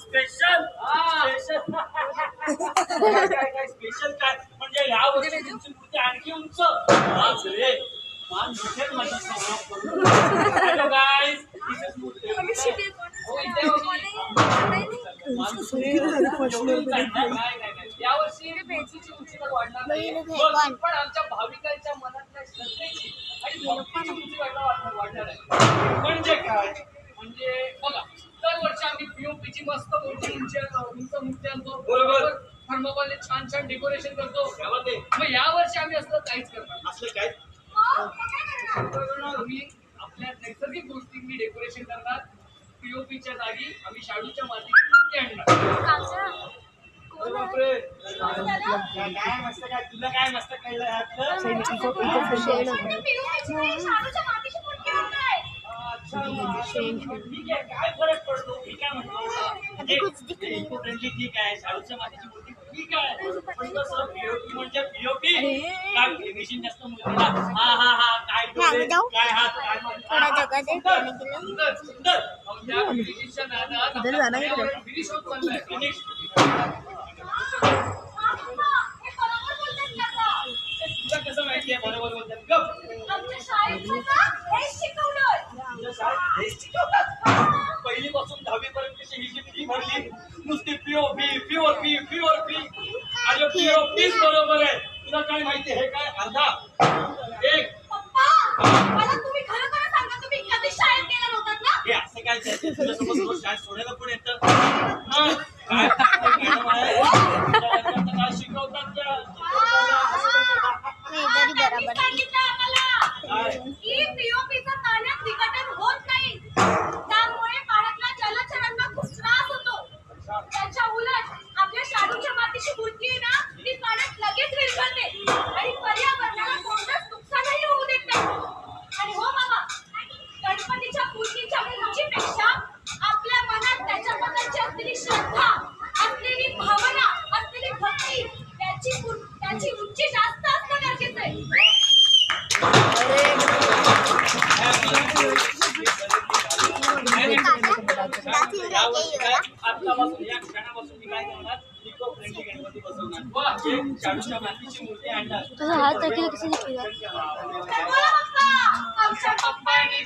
special काय special काय म्हणजे ह्या वर्षी तुमची मूर्ती आणखी उंच रे मान भेटेल माझी हॅलो गाईज दिस इज मूर्ती यावर्षी मूर्तीची उंचीवर वाढणार नाही पण आमच्या भाविकांच्या मनातल्या श्रद्धेची आणि भक्तीची उंची वाढणार आहे म्हणजे काय म्हणजे बघा दरवर्षी आम्ही पीओपीची मस्त मोठी उंच मूर्ती आणतो बरोबर थर्मोकॉलने छान छान डेकोरेशन करतो मग यावर्षी आम्ही असलं काहीच करणार असलं काय आम्ही आपल्या नैसर्गिक गोष्टींनी डेकोरेशन करणार पीओपीच्या जागी आम्ही शाडूच्या मातीची मूर्ती आणणार काय मस्त काय तुला काय मस्त कळलं ठीक आहे काय फरक पडतो मी काय म्हणतो फ्रेंडली ठीक आहे शाडूच्या मातीची मूर्ती ठीक आहे पण कसं पीओपी म्हणजे पीओपी काय फिनिशिंग जास्त मूर्तीला हा काय काय हात काय सुंदर त्या फिनिशिंगच्या नादात फिनिश होत चाललाय फिनिश तुला कसं माहिती आहे बरोबर बोलतात गप पहिलीपासून 10वी पर्यंत ही जी फी भरली नुसती पीओपी पीओपी पीओपी आणि पीओपीच बरोबर आहे तुला काय माहिती हे काय अर्धा एक मला तुम्ही खरं सांगा तुम्ही कधी शाळेत गेला नव्हतात ना हे असं काय तुझ्यासोबत रोज शाळेत सोडायला पण येतं काय शिकवतात त्या पीओपीचं पाण्यात विघटन होत नाही त्यामुळे पाण्यातल्या जलचरांना खूप त्रास होतो त्याच्या उलट आपल्या शाडूच्या मातीची मूर्ती आहे ना ती पाण्यात लगेच विरघळते आणि पर्यावरणाला कोणतंच नुकसानही होऊ देत नाही आणि हो बाबा गणपतीच्या मूर्तीच्या उंचीपेक्षा आपल्या मनात त्याच्याबद्दलची असलेली श्रद्धा असलेली भावना असलेली भक्ती त्याची उंची जास्त असणं गरजेचं आहे आतापासून या क्षणापासून मी काय करणार इको फ्रेंडली गणपती बसवणार शाडूच्या मातीची मूर्ती आणणार आमच्या पप्पांनी